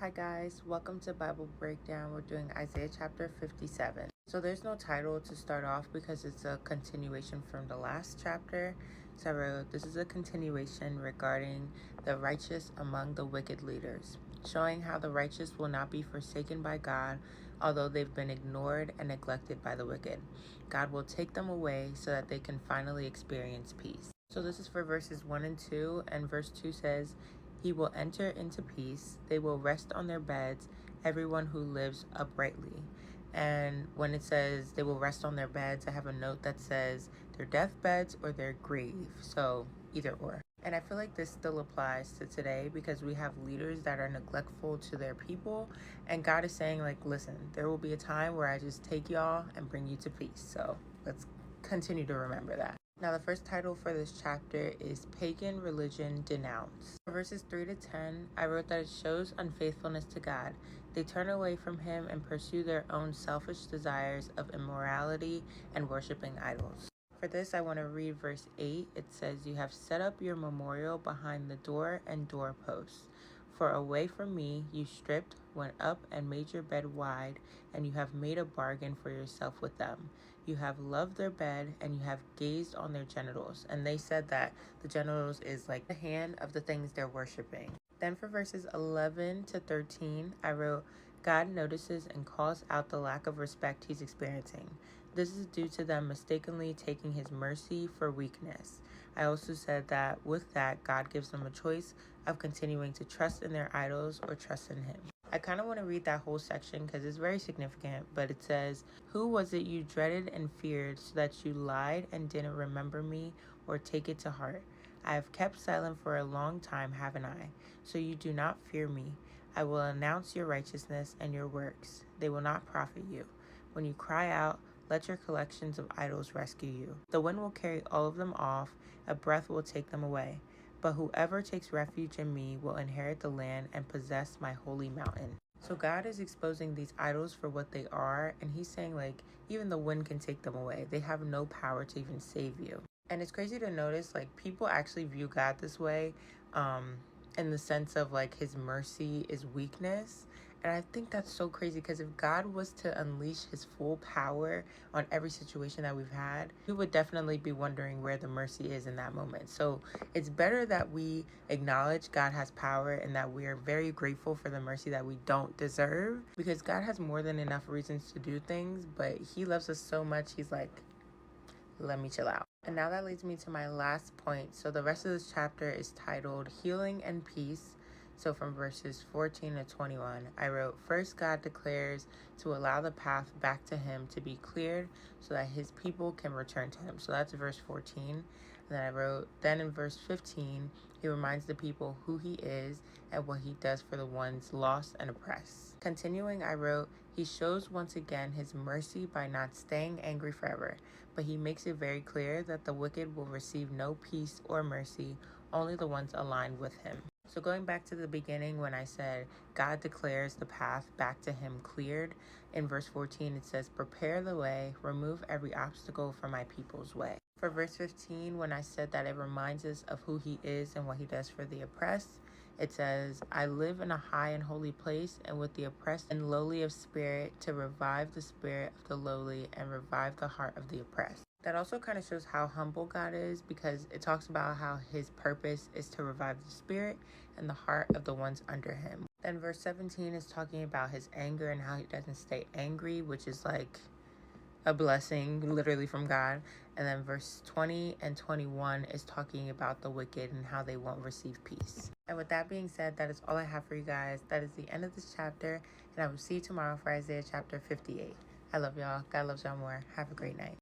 Hi guys, welcome to Bible Breakdown. We're doing Isaiah chapter 57. So there's no title to start off because it's a continuation from the last chapter. So I wrote, this is a continuation regarding the righteous among the wicked leaders, showing how the righteous will not be forsaken by God, although they've been ignored and neglected by the wicked. God will take them away so that they can finally experience peace. So this is for verses 1 and 2, and verse 2 says, He will enter into peace. They will rest on their beds, everyone who lives uprightly. And when it says they will rest on their beds, I have a note that says their deathbeds or their grave. So either or. And I feel like this still applies to today because we have leaders that are neglectful to their people. And God is saying, like, listen, there will be a time where I just take y'all and bring you to peace. So let's continue to remember that. Now, the first title for this chapter is Pagan Religion Denounced. For verses 3 to 10, I wrote that it shows unfaithfulness to God. They turn away from Him and pursue their own selfish desires of immorality and worshiping idols. For this, I want to read verse 8. It says, You have set up your memorial behind the door and doorposts. For away from me you stripped, went up and made your bed wide, and you have made a bargain for yourself with them. You have loved their bed, and you have gazed on their genitals. And they said that the genitals is like the hand of the things they're worshiping. Then for verses 11 to 13, I wrote, God notices and calls out the lack of respect he's experiencing. This is due to them mistakenly taking his mercy for weakness. I also said that with that, God gives them a choice of continuing to trust in their idols or trust in him. I kind of want to read that whole section because it's very significant, but it says, Who was it you dreaded and feared so that you lied and didn't remember me or take it to heart? I have kept silent for a long time, haven't I? So you do not fear me. I will announce your righteousness and your works. They will not profit you. When you cry out, let your collections of idols rescue you. The wind will carry all of them off, a breath will take them away. But whoever takes refuge in me will inherit the land and possess my holy mountain. So God is exposing these idols for what they are, and he's saying, like, even the wind can take them away. They have no power to even save you. And it's crazy to notice, like, people actually view God this way, in the sense of, like, his mercy is weakness. And I think that's so crazy because if God was to unleash his full power on every situation that we've had, we would definitely be wondering where the mercy is in that moment. So it's better that we acknowledge God has power and that we are very grateful for the mercy that we don't deserve, because God has more than enough reasons to do things, but he loves us so much, he's like, let me chill out. And now that leads me to my last point. So the rest of this chapter is titled Healing and Peace. So from verses 14 to 21, I wrote, First, God declares to allow the path back to him to be cleared so that his people can return to him. So that's verse 14. And then I wrote, then in verse 15, he reminds the people who he is and what he does for the ones lost and oppressed. Continuing, I wrote, he shows once again his mercy by not staying angry forever, but he makes it very clear that the wicked will receive no peace or mercy, only the ones aligned with him. So going back to the beginning when I said God declares the path back to him cleared, in verse 14 it says, prepare the way, remove every obstacle from my people's way. For verse 15, when I said that it reminds us of who he is and what he does for the oppressed, it says, I live in a high and holy place and with the oppressed and lowly of spirit to revive the spirit of the lowly and revive the heart of the oppressed. That also kind of shows how humble God is, because it talks about how his purpose is to revive the spirit and the heart of the ones under him. Then verse 17 is talking about his anger and how he doesn't stay angry, which is like a blessing literally from God. And then verse 20 and 21 is talking about the wicked and how they won't receive peace. And with that being said, that is all I have for you guys. That is the end of this chapter, and I will see you tomorrow for Isaiah chapter 58. I love y'all. God loves y'all more. Have a great night.